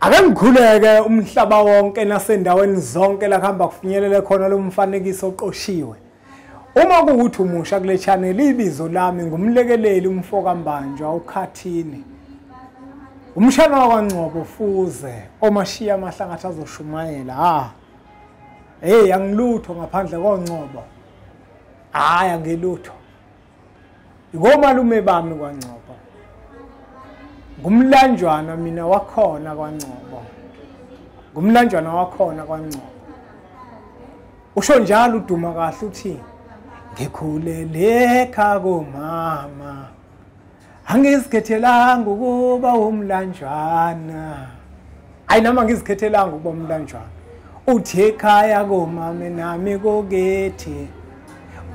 Ake ngikhuleke umhlaba wonke nasendaweni zonke la kuhamba kufinyelele khona lo mfanekiso oqoshiwe. Uma kuwuthi umusha kule channel ibizo lami ngumlekeleli umfoka Mbanjwa uKhathini. Umshana wakwaNgcobo Fuze omashiya amahlangathi azoshumayela. Hey angilutho ngaphandle koNgcobo. Hayi angilutho. Ngomalume bami kwaNgcobo. Ngumlanjwana mina wakhona kwaNgcobo. Ngumlanjwana wakhona kwaNgcobo. Usho njalo uduma kahle uthi ngikhulele ekhaya komama. Angizikhethelanga ukuba umlanjwana. Ayi nama ngizikhethelanga ukuba umlanjwana. Uthi ekhaya komama nami kokethi.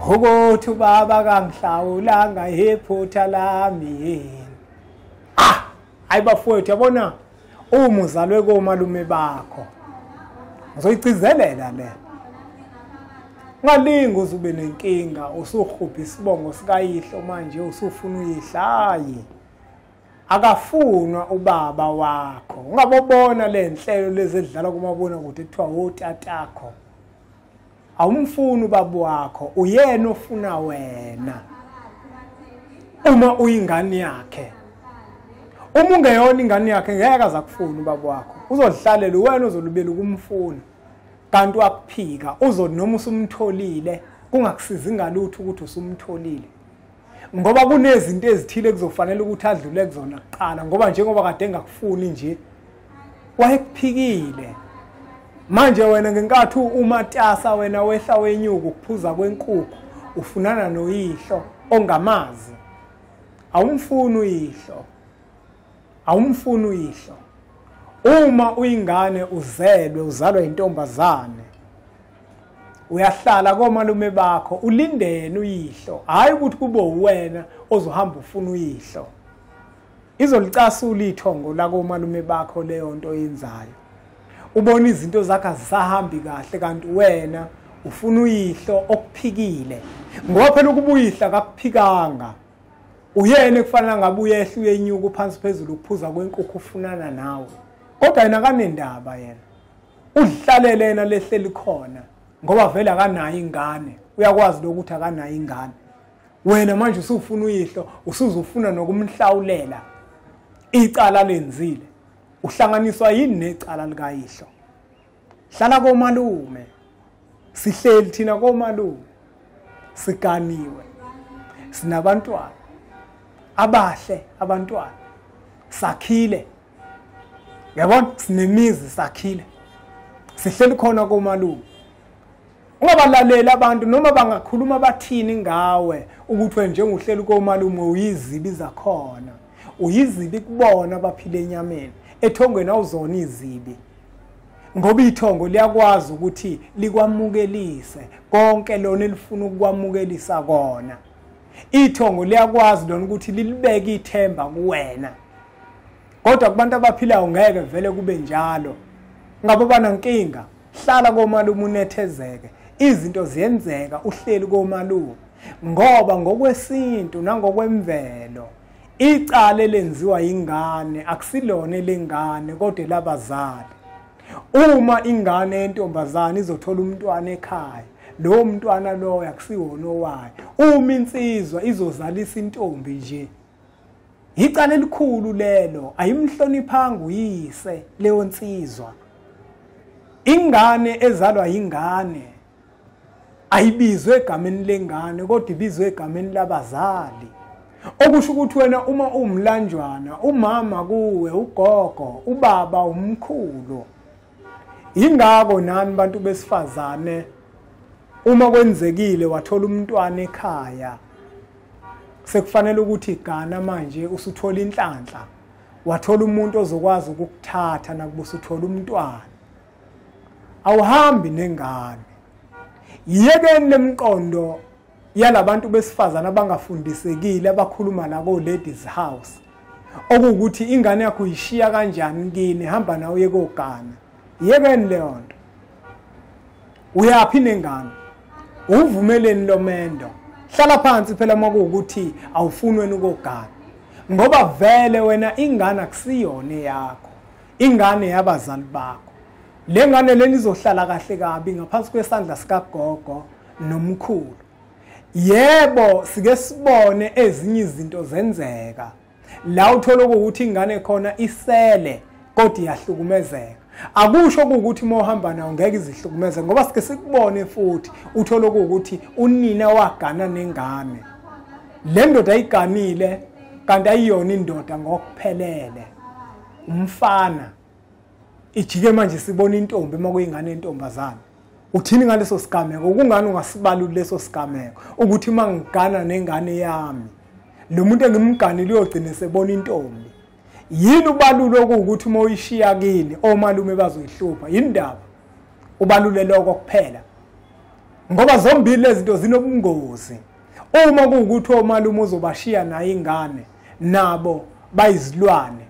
Ukuthi ubaba kangihlawulanga iphutha lami. Hayi bafowethu yabona uma uzalwe komalume bakho. Ngizoyicizelela le. Ngalinga uzube nenkinga usuhupha isibongo sikayihlo manje usufuna uyihlayi. Akafunwa ubaba wakho. Ungabobona le nhlelo lezi edlala kumabona kude ethiwa otatakho. Awumfuni ubaba wakho, uyena ofuna wena. Uma uyingane yakhe. Uma ungeyona ingane yakhe ngeke azakufuna ubaba wakho. Uzodlalela wena uzolubela ukumfuna. Kanti wakuphika uzonoma usumtholile kungakusizi ngalutho ukuthi usumtholile. Ngoba kunezinto ezithile kuzofanele ukuthi adlule kuzona kuqala ngoba njengoba kade engakufuni nje wayekuphikile. Manje wena ngenkathi umatasa wena wehla wenyuku ukuphuza kwenkukhu ufunana noyihlo ongamazi. Awumfuni uyihlo. Awumfuni uyihlo. Uma uyingane uzelwe uzalwa intombazane. Uyahlala komalume bakho ulindene uyihlo. Hayi ukuthi kube uwena ozohamba ufuna uyihlo. Izolicasula ithongo la komalume bakho leyo nto yenzayo. Ubona izinto zakhe azisahambi kahle kanti wena ufuna uyihlo okuphikile. Ngoba phela ukubuyihla kakuphikanga. Uyena ekufanele ngabe uyehla uyenyuka phansi phezulu ukuphuza kwenkukhu ufunana nawe. Kodwa yena kanendaba yena. Udlalele yena lehleli khona ngoba vele akanayo ingane. Uyakwazi ukuthi akanayo ingane. Wena manje usufuna uyihlo, usuzufuna nokumhlawulela. Icala lenzile. Uhlanganiswa yini necala likayihlo. Hlala komalume. Sihleli thina komalume. Siganiwe. Sinabantwana. Abahle abantwana. Sakhile. Yabona sinemizi sakhile. Sihleli khona komalume. Ungabalalela abantu noma bangakhuluma bathini ngawe ukuthi wena njengohleli komalume uyizibi zakhona. Uyizibi kubona abaphile enyameni. Ethongweni awuzona izibi. Ngoba ithongo liyakwazi ukuthi likwamukelise konke lona elifuna ukwamukelisa kona. Ithongo liyakwazi lona ukuthi lilibeke ithemba kuwena. Kodwa kubantu abaphilayo ngeke vele kube njalo. Ngabe banankinga, hlala komalume unethezeke. Izinto ziyenzeka uhleli komalume. Ngoba ngokwesintu nangokwemvelo icala lenziwa ingane akusilona lengane kodwa labazali. Uma ingane yentombazane izothola umntwana ekhaya, lo mntwana lo akusiwona owayo. Uma insizwa izozalisa intombi nje. Icala elikhulu lelo, ayimhloniphanga uyise leyo nsizwa. Ingane ezalwa ingane ayibizwe egameni lengane kodwa ibizwe egameni labazali. Okusho ukuthi wena uma umlanjwana, umama kuwe, ugogo, ubaba umkhulu. Ingako nani bantu besifazane uma kwenzekile wathola umntwana ekhaya sekufanele ukuthi igana manje usuthola inhlanhla wathola umuntu ozokwazi ukukuthatha nakuba usuthola umntwana. Awuhambi nengane. Yekeni lemqondo yalabantu besifazana abangafundisekile abakhuluma la ko ladies house. Okuwukuthi ingane yakho uyishiya kanjani kini hamba nawe yekogana. Yekeni leyo nto. Uyaphhi nengane. Uvumeleni lomendo. Hlala phansi phela makuwukuthi awufuni wena ukogana. Ngoba vele wena ingane akusiyona yakho. ingane yabazali bakho. Le ngane leni izohlala kahle kabi ngaphansi kwesandla sikagogo nomkhulu. Yebo, sike sibone ezinye izinto zenzeka. La uthola ukuthi ingane khona isele kodwa iyahlukumezeka. Akusho ukuthi uma uhamba nawo ngeke izihlukumeze ngoba sike sikubone futhi uthola ukuthi unina wagana nengane. Le ndoda ayiganile kanti ayiyona indoda ngokuphelele. Umfana ijike manje sibona intombi makuyingane entombazana. Uthini ngaleso sigameko? Ukungani ungasibaluli leso sigameko ukuthi mangigana nengane yami lo muntu engimganile uyogcina sebona intombi. Yini ubalulo ukuthi uma uyishiya kini omalume bazoyihlupha? Indaba ubalule lokho kuphela. Ngoba zombili lezi zinto zinobungozi. Uma kuwukuthi omalume uzobashiya naye ingane nabo bayizilwane.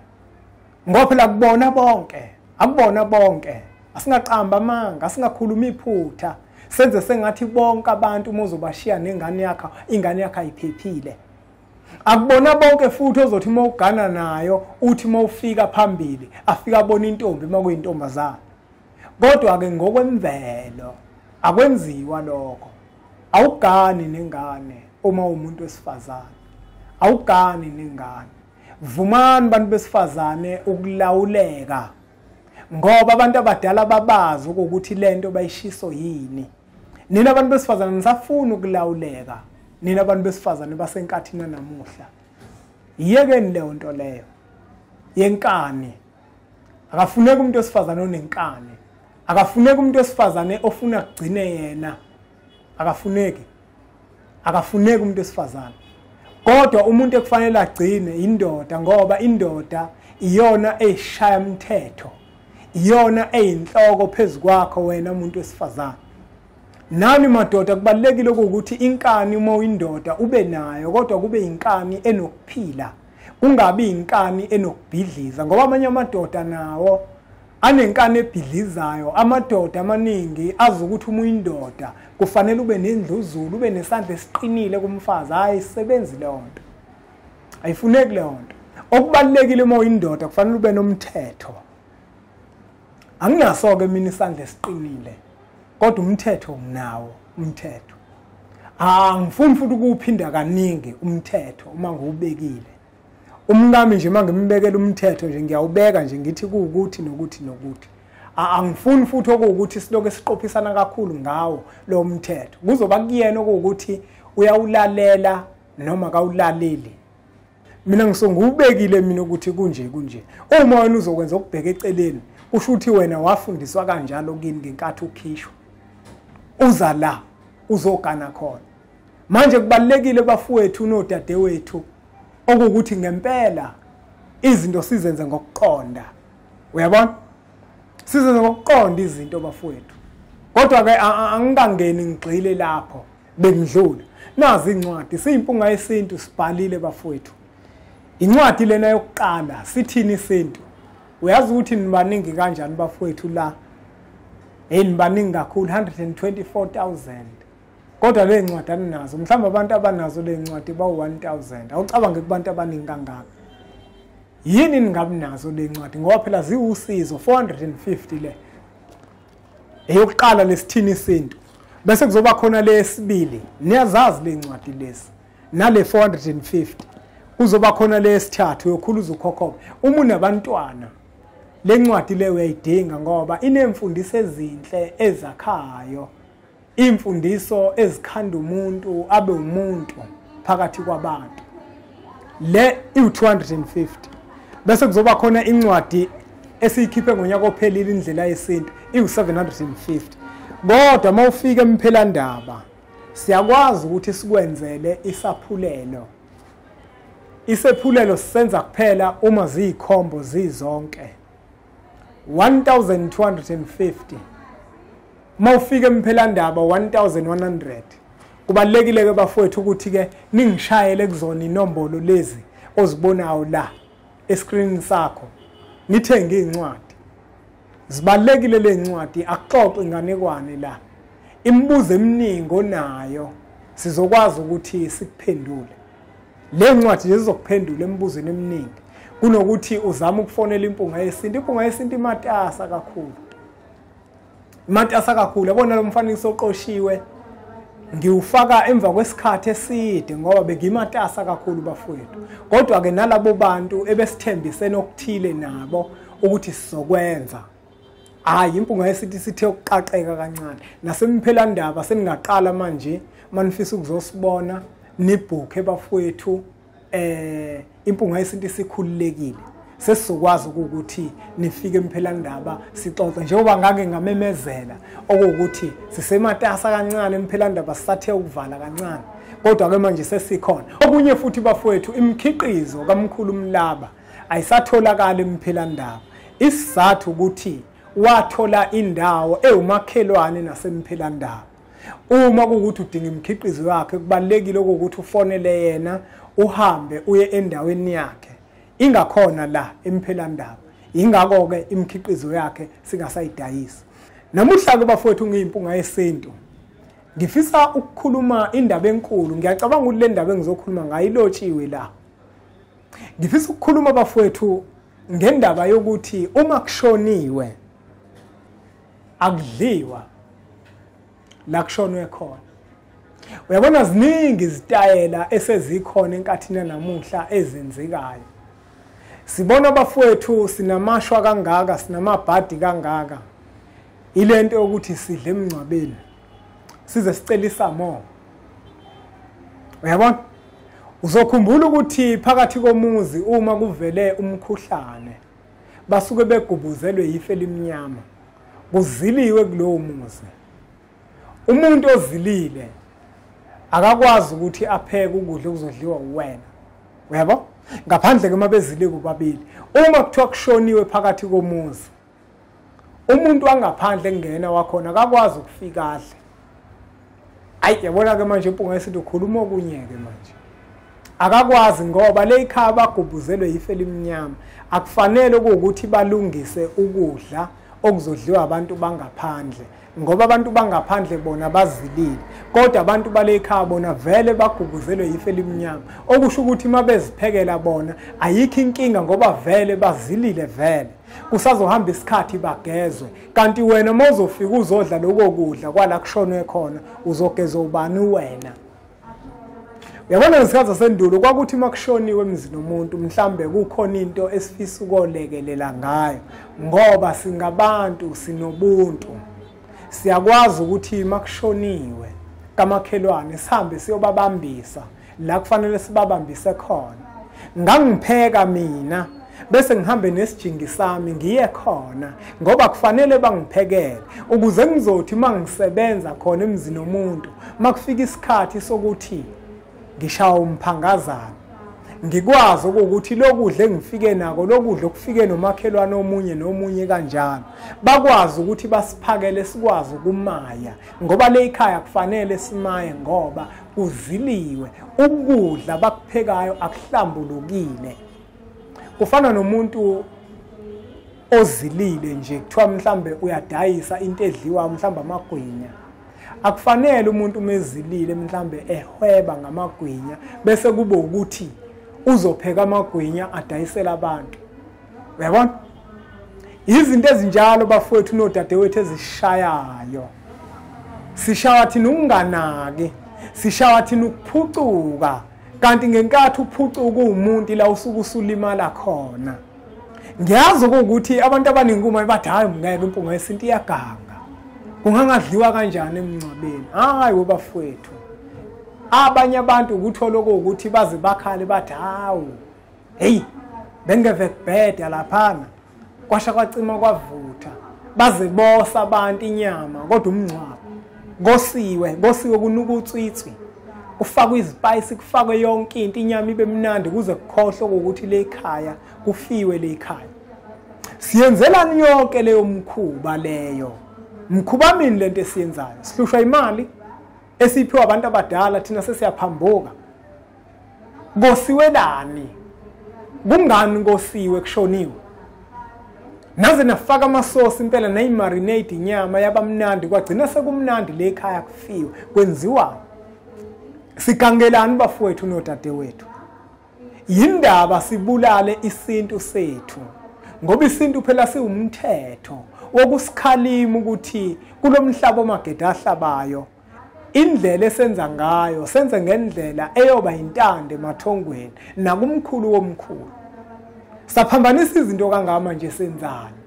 Ngoba phela kubona bonke, akubona bonke. Asingaqamba amanga, asingakhuluma iphutha. Senze sengathi bonke abantu uma uzobashiya nengane yakho, ingane yakho ayiphephile. Akubona bonke futhi ozothi uma ugana nayo uthi uma ufika phambili afika abona intombi makuyintombazana. Kodwa ke ngokwemvelo akwenziwa lokho. Awugani nengane uma umuntu wesifazane. Awugani nengane. Vumani bantu besifazane ukulawuleka. Ngoba abantu abadala babazi ukuthi lento bayishiso yini. Nina abantu besifazane nisafuna ukulawuleka. Nina abantu besifazane basenkathini namuhla. Yiyekeni leyo nto leyo. Yenkani. Akafuneki umuntu wesifazane onenkani. Akafuneki umuntu wesifazane ofuna kugcine yena. Akafuneki. Akafuneki umuntu wesifazane. Kodwa umuntu ekufanele agcine indoda ngoba indoda iyona eshaya umthetho. Iyona eyinhloko phezukwakho wena umuntu wesifazane. Nani madoda kubalekile ukuthi inkani uma uyindoda ube nayo kodwa kube inkani enokuphila. Kungabi inkani enokubhidliza ngoba amanye amadoda nawo anenkani ebhidlizayo. Amadoda amaningi azi ukuthi uma uyindoda kufanele ube nendluzulu, ube nesandla esiqinile kumfazi. Hayi isebenzi leyo nto. Ayifuneki leyo nto. Okubalekile uma uyindoda kufanele ube nomthetho. Anginaso ke mina isandla esiqinile. Kodwa umthetho nginawo, umthetho. Angifuni futhi ukuphinda kaningi umthetho uma ngiwubekile. Umngami nje mangimbekela umthetho nje ngiyawubeka nje ngithi kuukuthi nokuthi nokuthi. Angifuni futhi ukuthi siloke siqophisana kakhulu ngawo lo mthetho. Kuzoba kuyena ukuthi uyawulalela noma kawulaleli. Mina ngisongubekile mina ukuthi kunje kunje. Uma wena uzokwenza ukubheka eceleni kusho ukuthi wena wafundiswa kanjalo kini ngenkathi ukhishwa. Uza la uzogana khona. Manje kubalekile bafowethu nodadewethu okuthi ngempela izinto sizenze ngokuqonda. Uyabona? Sizenze ngokuqonda izinto bafowethu. Kodwa ke angikangeni ngigxile lapho bengidlula. Nazi incwadi siyimpunga yesintu sibhalile bafowethu. Incwadi lena yokuqala sithini isintu? Uyazi ukuthi nibaningi kanjani bafowethu la? Nibaningi kakhulu 124,000. Kodwa le ncwadi aninazo. Mhlawumbe abantu abanazo le ncwadi ba-1000. Awucabange kubantu abaningi kangaka. Yini ningabi nazo le ncwadi ngoba phela ziwusizo 450 le. Eyokuqala lesithini isintu. Bese kuzoba khona lesibili. Niyazazi le ncwadi lesi. Nale 450. Kuzoba khona lesithathu yokhuluza ukhokhobe. Uma unabantwana le ncwadi le uyayidinga ngoba inemfundiso ezinhle ezakhayo. Imfundiso ezikhanda umuntu abe umuntu phakathi kwabantu. Le i250. Bese kuzoba khona incwadi esiyikhiphe ngonyaka ophelile indlela yesintu i750. Kodwa mawufika emphelandaba siyakwazi ukuthi sikwenzele isaphulelo. Isephulelo sisenza kuphela uma ziyikhombo zizonke 1250. Mawufika emphelandaba 1100. Kubalekile ke bafowethu ukuthi ke ningishayele kuzona inombolo lezi ozibonayo la escreen sakho. Nithenge incwadi. Zibalekile le ncwadi akuxoxe inganekwane la. Imibuzo eminingi onayo sizokwazi ukuthi sikuphendule. Le ncwadi izokuphendula emibuzweni eminingi. kunokuthi uzama ukufonela impunga yesintu. Impunga yesintu imatasa kakhulu. Imatasa kakhulu. Yabona lo mfanekiso oqoshiwe ngiwufaka emva kwesikhathi eside ngoba bengimatasa kakhulu bafowethu. Kodwa ke nalabo bantu ebesithembisene okuthile nabo ukuthi sizokwenza. Hayi impunga yesintu sithe ukuqaqeka kancane. Nasemphelandaba seningaqala manje manifisa ukuzosibona nibhuke bafowethu impunga yesintu sikhululekile. Sesizokwazi ukuthi nifike emphelandaba sixoxe njengoba ngake ngamemezela okuthi sisematasa kancane emphelandaba sisathe ukuvala kancane. Kodwa ke manje sesikhona. Okunye futhi bafowethu imikhiqizo kaMkhulu Mlaba ayisatholakala emphelandaba. Isizathu ukuthi wathola indawo ewumakhelwane nasemphelandaba. Uma kuukuthi udinga imikhiqizo yakhe kubalekile ukuthi ufonele yena uhambe uye endaweni yakhe. Ingakhona la emphelandaba. Ingakho ke imikhiqizo yakhe singasayidayisa. Namuhla ke bafowethu ngiyimpunga yesintu. Ngifisa ukukhuluma indaba enkulu. Ngiyacabanga ukuthi le ndaba engizokhuluma ngayo ilotshiwe la. Ngifisa ukukhuluma bafowethu ngendaba yokuthi uma kushoniwe akudliwa la kushonwe khona. Uyabona ziningi izitayela esezikhona enkathini namuhla ezenzekayo. Sibona bafowethu sinamashwa kangaka, sinamabhadi kangaka. Ilento yokuthi sidle emncwabeni. Size sicelisa mo. Uyabona? Uzokhumbula ukuthi phakathi komuzi uma kuvele umkhuhlane basuke begubuzelwe ife elimnyama. Kuziliwe kulowo muzi. Umuntu ozilile akakwazi ukuthi apheke ukudla okuzodliwa uwena. Uyabo? Ngaphandle ke mabezile kubabili. Uma kuthiwa kushoniwe phakathi komuzi, umuntu wangaphandle engena wakhona akakwazi ukufika kahle. Ayi yabona ke manje impunga yesintu ukhuluma okunye ke manje. Akakwazi ngoba le ikhaya bagubuzelwe ife elimnyama. Akufanele ukuthi balungise ukudla okuzodliwa abantu bangaphandle ngoba abantu bangaphandle bona bazilile. Kodwa abantu bale ekhaya bona vele bagubuzelwe ife elimnyama. Okusho ukuthi mabeziphekela bona ayikho inkinga ngoba vele bazilile vele. Kusazohamba isikhathi bagezwe. Kanti wena mawuzofika uzodla lokho kudla kwala kushonwe khona uzogeza ubani wena? Uyabona ngesikhathi sasendulo kwakuthi makushoniwe emzini nomuntu mhlambe kukhona into esifisa ukolekelela ngayo ngoba singabantu sinobuntu. Siyakwazi ukuthi makushoniwe kamakhelwane sihambe siyobabambisa la kufanele sibabambise khona. Ngangipheka mina bese ngihambe nesijingi sami ngiye khona ngoba kufanele bangiphekele ukuze ngizothi mangisebenza khona emzini nomuntu makufika isikhathi sokuthi ngishawa umphangazana ngikwazi ukuthi lokudla engifike nako lokudla okufike nomakhelwane omunye nomunye kanjalo bakwazi ukuthi basiphakele sikwazi ukumaya ngoba le ikhaya kufanele simaye ngoba uziliwe ukudla bakuphekayo akuhlambulukile. Kufana nomuntu ozilile nje kuthiwa mhlambe uyadayisa into edliwa mhlambe amagwinya. Akufanele umuntu mezilile mhlambe ehweba ngamagwinya bese kube ukuthi uzopheka amagwinya adayisela abantu. Uyabona? Izinto ezinjalo bafowethu nodadewethu ezishayayo. Sishawa thina ukunganaki, sishawa thina ukuphucuka. Kanti ngenkathi uphucuka umuntu la usuke usulimala khona. Ngiyazi ukuthi abantu abaningi uma bathi hayi ngeke impunga yesintu iyaganga. Kungangadliwa kanjani emncwabeni? Hayi wobafowethu. Abanye abantu ukuthola ukuthi baze bakhale bathi hawu. Hey, bengeve kubheda laphana. Kwasha kwacima kwavutha. Baze bosa abantu inyama kodwa umncwabo. Ngosiwe kunukutswitswi. Kufakwe izispice kufakwe yonke into inyama ibe mnandi kuze kukhohlwe ukuthi le ekhaya kufiwe le ekhaya. Siyenzelani yonke leyo mkhuba leyo? Mkhuba mini lento esiyenzayo? Sihlushwa imali esiphiwa abantu abadala thina sesiyaphambuka. Ngosiwelani? Kungani ngosiwe kushoniwe? Naze nafaka amasosi impela nayimarinate inyama yabamnandi kwagcina sekumnandi le ekhaya kufiwe. Kwenziwa sigangelani bafowethu nodadewethu? yindaba sibulale isintu sethu ngoba isintu phela siwumthetho wokusikhalima ukuthi kulomhlaba omageda ahlabayo indlela esenza ngayo senze ngendlela eyoba intande emathongweni nakumkhulu womkhulu. Saphambanisa izinto kangama nje senzani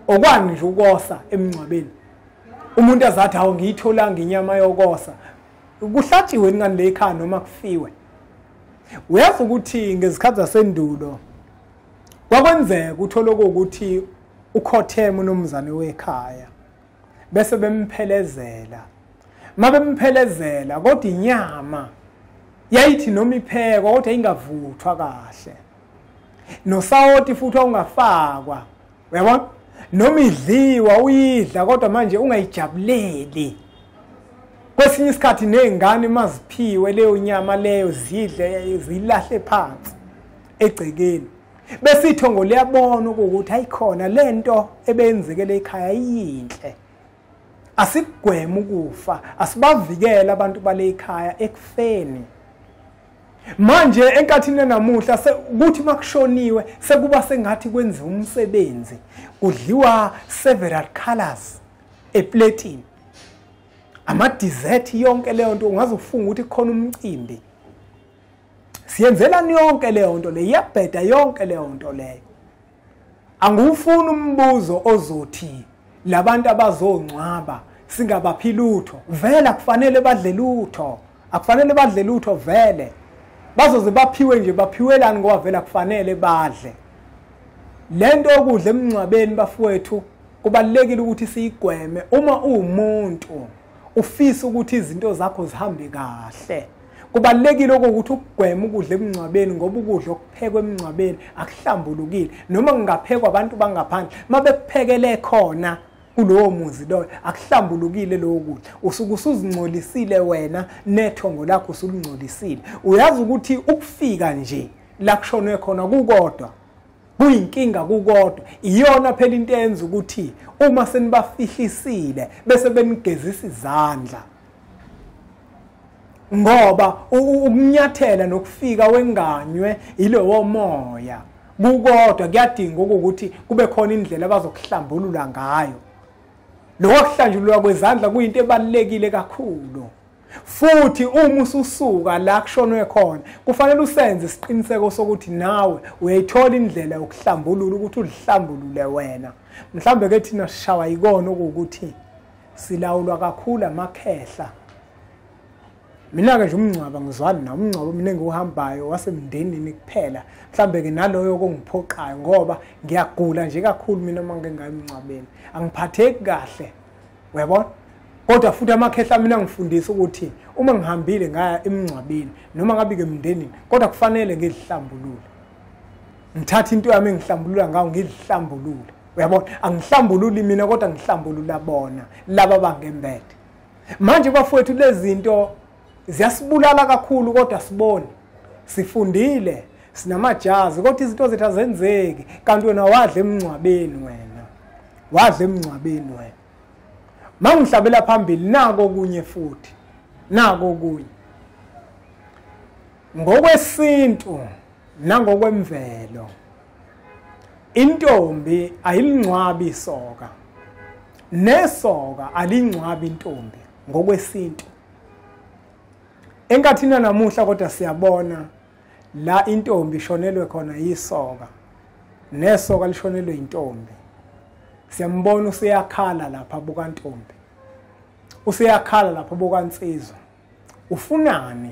okwani nje ukosa emncwabeni umuntu azathi awu ngiyitholanga inyama yokosa kuhlatshiwe ngani le ekhaya noma kufiwe. Uyazi ukuthi ngezikhathi zasendulo kwakwenzeka uthola ukuthi ukhothema unomzane wekhaya bese bemphelezela mabemphelezela kodwa inyama yayithi noma iphekwa kodwa ingavuthwa kahle nosawoti futhi ungafakwa uyabona noma idliwa uyidla kodwa manje ungayijabuleli. Kwesinye isikhathi nezingane maziphiwe leyo nyama leyo zidle zilahle phansi egcekeni bese ithongo liyabona ukuthi ayikhona lento ebenzekele ekhaya iyinhle. Asigweme ukufa asibavikele abantu bale ekhaya ekufeni. Manje enkathini namuhla ukuthi makushoniwe sekuba sengathi kwenziwa umsebenzi kudliwa several colors eplatini ama dessert yonke leyo nto ungaze ufunga ukuthi khona umcimbi. Siyenzelani yonke leyo nto le iyabheda yonke leyo nto leyo. Angufuni umbuzo ozothi labantu abazongcwaba singabaphi lutho vele kufanele badle lutho akufanele badle lutho vele bazoze baphiwe nje baphiwelani ngoba vele kufanele badle. Lento okudla emncwabeni bafowethu kubalekile ukuthi siyigweme uma umuntu ufisa ukuthi izinto zakho zihambe kahle. Kubalekile ukuthi ukugwema ukudla emncwabeni ngoba ukudla okuphekwe emncwabeni akuhlambulukile noma kungaphekwa abantu bangaphandle mabekuphekele khona kulowo muzi lo akuhlambulukile lo kudla usuke usuzingcolisile wena nethongo lakho usulingcolisile. Uyazi ukuthi ukufika nje la kushonwe khona kukodwa kuyinkinga kukodwa iyona phela into eyenza ukuthi uma senibafihlisile bese benigezisa izandla ngoba ukunyathela nokufika wenganywe ilowo moya kukodwa kuyadinga ukuthi kube khona indlela abazokuhlambulula ngayo. Lokho kuhlanjululwa kwezandla kuyinto ebalekile kakhulu futhi uma ususuka la kushonwe khona kufanele usenze isiqiniseko sokuthi nawe uyayithola indlela yokuhlambulula ukuthi ulihlambulule wena. Mhlambe ke thina sishawa ikona ukuthi silawulwa kakhulu amakhehla. Mina ke nje umncwaba ngizwani na umncwaba mina engiuhambayo wasemndenini kuphela mhlambe ke naloyo kongiphoqayo ngoba ngiyagula nje kakhulu mina manje ngayimncwabeni angiphatheki kahle uyabona. Kodwa futhi amakhehla mina ngifundisa ukuthi uma ngihambile ngaya emncwabeni noma ngabe ke emndenini kodwa kufanele ngilihlambulule. Ngithatha into yami engihlambulula ngawo ngilihlambulule uyabona. Angihlambululi mina kodwa ngihlambulula bona laba bangembethe. Manje bafowethu lezi zinto ziyasibulala kakhulu kodwa sibone sifundile sinamajazi kodwa izinto zethu azenzeki kanti wena wadla emncwabeni wena wadla emncwabeni wena. Mangihlabela phambili nako kunye futhi nako kunye ngokwesintu nangokwemvelo intombi ayilincwabi isoka nesoka alincwabi intombi ngokwesintu. Enkathini namuhla kodwa siyabona la intombi ishonelwe khona yisoka nesoka lishonelwe intombi. Siyambona useyakhala lapha bukantombi useyakhala lapha bukansizwa ufunani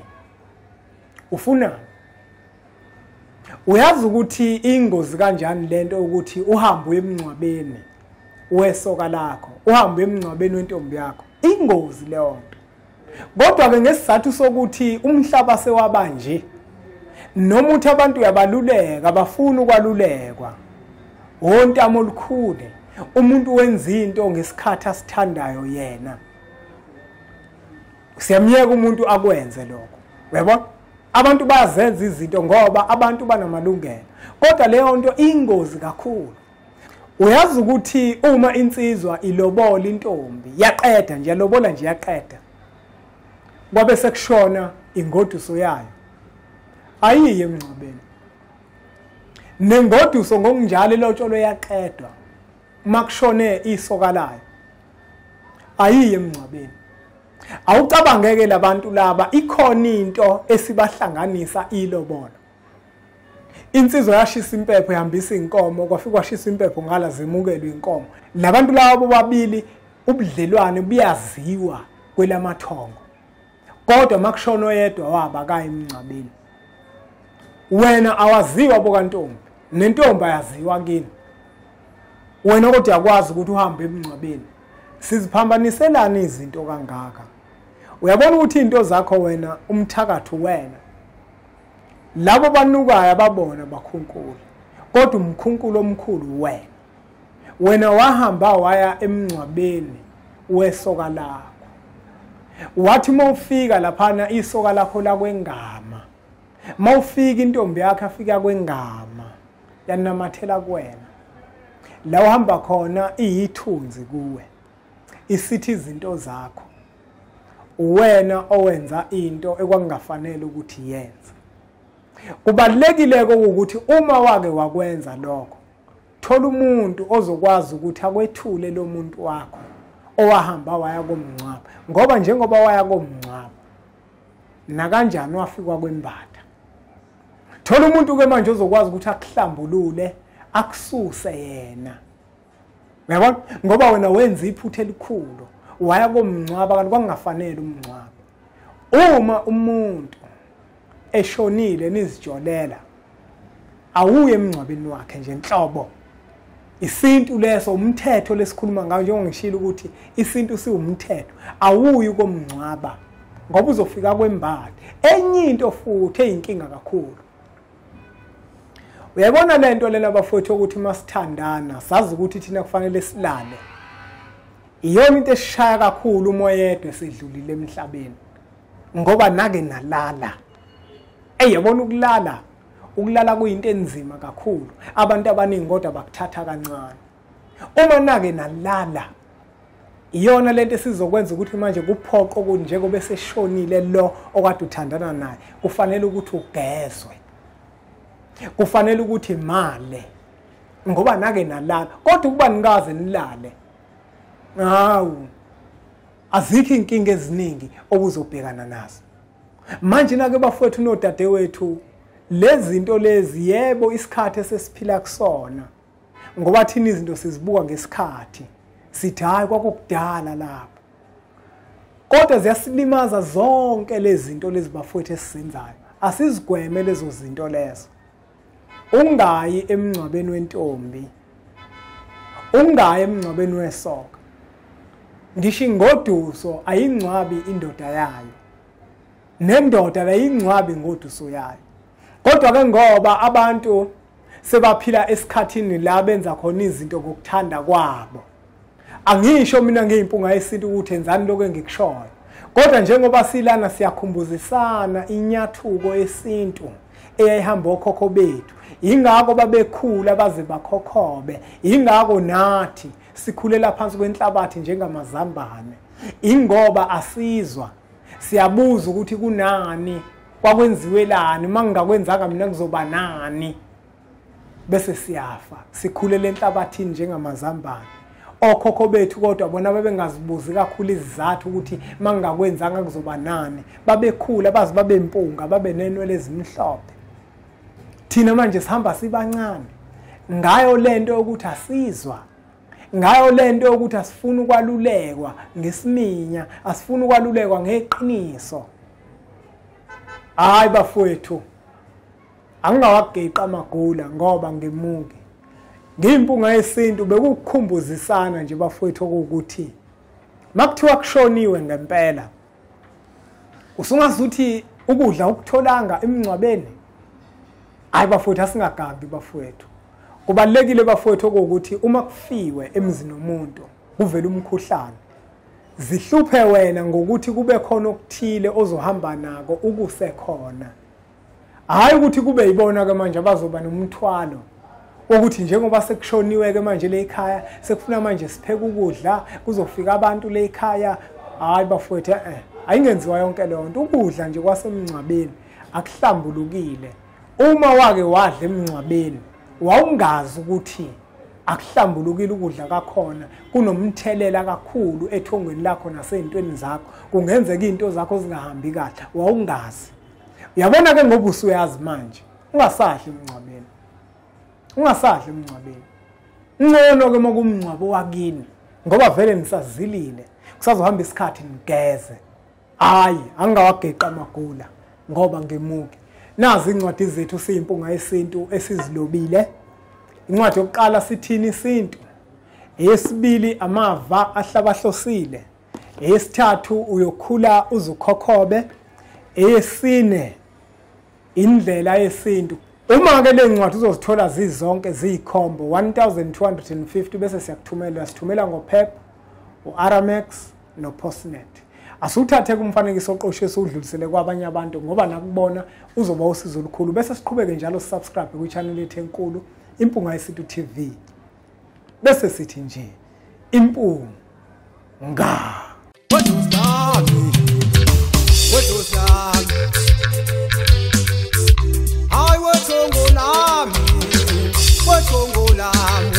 uyazi ukuthi ingozi kanjani lento ukuthi uhambe emncwabeni wesoka lakho uhambe emncwabeni wentombi yakho ingozi leyo nto. Kodwa ke ngesizathu sokuthi umhlaba sewaba nje noma uthi abantu uyabaluleka abafuna ukwalulekwa wontamo olukhule umuntu wenza into ngesikhathi asithandayo yena siyamyeka umuntu akwenze lokho uyabona. Abantu bazenza izinto ngoba abantu banamalungelo kodwa leyo nto ingozi kakhulu. Uyazi ukuthi uma insizwa ilobola intombi yaqeda nje yalobola nje yaqeda kwabe sekushona ingoduso yayo ayiye emncwabeni nengoduso ngokunjalo ilotsholo yaqedwa makushone isoka layo ayiye emngcwabeni. Awucabangeke labantu laba ikhona into esibahlanganisa ilobolo. Insizwa yashisa impepho ihambisa inkomo kwafika kwashisa impepho ngala zemukelwe inkomo. Labantu laba bobabili ubudlelwane buyaziwa kwelamathongo. Kodwa makushona oyedwa waba ka emngcwabeni. Wena awaziwa bokantombi nentombi ayaziwa kini. Wena kodwa yakwazi ukuthi uhambe emngcwabeni. Siziphambaniselana izinto kangaka. Uyabona ukuthi into zakho wena umthakatho wena. Labo banukayo ababona bakhunkulu. Kodwa umkhunkulo omkhulu wena. Wena wahamba waya emngcwabeni wesoka lakho. Wathi mawufika laphana isoka lakho la kwengama. Mawufika intombi yakhe afika kwengama yanamathela kuwena. La uhamba khona iyithunzi kuwe. Isithi izinto zakho. Uwena owenza into ekwangafanele ukuthi yenze. Kubalekile ukuthi uma wake wakwenza lokho thola umuntu ozokwazi ukuthi akwethule lo muntu wakho owahamba waya komngcwabo ngoba njengoba waya komngcwabo na kanjani wafika kwembatha. Thola umuntu ke manje ozokwazi ukuthi akuhlambulule akususe yena. Uyabona ngoba wena wenza iphuthe elikhulu waya komngcwabo kanti kwangafanele umngcwabo. Uma umuntu eshonile nizijolela awuye emngcwabeni wakhe nje enhlobo. Isintu leso umthetho lesikhuluma ngayo njengongishilo ukuthi isintu siwumthetho awuyi komngcwaba ngoba uzofika kwembali. Enye into futhi eyinkinga kakhulu. Uyabona lento lena bafowethu ukuthi masithandana sazi ukuthi thina kufanele silale. Iyona into esishaya kakhulu umoyedwe esedlulile emhlabeni. Ngoba nake nalala. Yabona ukulala kuyinto enzima kakhulu. Abantu abaningi kodwa bakuthatha kancane. Uma nake nalala iyona lento esizokwenza ukuthi manje kuphoqo ukuthi njengoba eseshonile lo okade uthandana naye kufanele ukuthi ugezwe. Kufanele ukuthi imali ngoba nake nalala kodwa kuba nikaze nilale. Hawu azikho inkinga eziningi okuzobhekana nazo. Manje nake bafowethu nodadewethu lezi zinto lezi yebo isikhathi esesiphila kusona ngoba thina izinto sizibuka ngesikhathi sithi hayi kwakudala lapho. Kodwa ziyasilimaza zonke lezi zinto lezi bafowethu esizenzayo. Asizigweme lezo zinto lezo. Ungayi emngcwabeni wentombi. Ungayi emngcwabeni wesoka. Ngisho ngoduso ayingcwabi indoda yayo. Nendoda ayingcwabi ngoduso yayo. Kodwa ke ngoba abantu sebaphila esikhathini la benza khona izinto ngokuthanda kwabo. Angisho mina ngeyimpunga yesintu ukuthi enzani lokho engikushoyo. Kodwa njengoba silana siyakhumbuzisana inyathuko yesintu eyayihamba okhokho bethu. Ingakho babekhula baze bakhokhobe. Ingakho nathi sikhulela phansi kwenhlabathi njengamazambane. Ingoba asizwa siyabuza ukuthi kunani kwakwenziwelani mangingakwenzanga mina kuzoba nani. Bese siyafa sikhulela enhlabathini njengamazambane. Okhokho bethu kodwa bona babengazibuzi kakhulu izizathu ukuthi mangingakwenzanga kuzoba nani. Babekhula bazi babempunga babe nenwele ezimhlophe. Thina manje sihamba sibancane. Ngayo lento ukuthi asizwa. Ngayo lento ukuthi asifuna ukwalulekwa ngesiminya, asifuna ukwalulekwa ngeqiniso. Hayi bafowethu. Angingawageqa amagula ngoba ngemuke. Ngimpunga yesintu bekukukhumbuzisana nje bafowethu ukuthi makuthiwa kushoniwe ngempela. Usungazuthi ukudla ukutholanga emngcwabeni. Hayi bafowethu asingagambi bafowethu. Kubalekile bafowethu ukuthi uma kufiwe emzini womuntu kuvela umkhuhlane. Zihluphe wena ngokuthi kube khona okuthile ozohamba nako ukusekhona. Hayi ukuthi kube yibona ke manje abazoba nomthwalo ukuthi njengoba sekushoniwe ke manje le ekhaya sekufuna manje sipheke ukudla kuzofika abantu le ekhaya. Hayi bafowethu ayingenziwa yonke leyo nto. Ukudla nje kwasemngcwabeni akuhlambulukile. Uma wake wadla emngcwabeni wawungazi ukuthi akuhlambulukile ukudla kakhona kunomthelela kakhulu ethongweni lakho nasezintweni zakho kungenzeka izinto zakho zingahambi kahle wawungazi uyabona ke ngoba usuyazi manje ungasahli emncwabeni ngcono ke mokumncwabo wakini ngoba vele nisazilile kusazohamba isikhathi ngigeze hayi angawageqa amagula ngoba ngemuke nazi incwadi zethu siyimpunga yesintu esizilobile. Incwadi yokuqala sithini isintu, eyesibili amava ahlabahlosile, eyesithathu uyokhula uzukhokhobe, eyesine indlela yesintu. Uma ke le ncwadi uzozithola zizonke ziyikhombo 1250 bese sithumela ngoPep, uAramex noPostnet. Asuthathe kumfanekiso oqoshe esudlulisele kwabanye abantu ngoba nakubona uzoba usizo olukhulu bese siqhubeke njalo subscribe ku-channel yethu enkulu Impunga Yesintu TV. Bese sithi nje impunga Hayi wethongo lami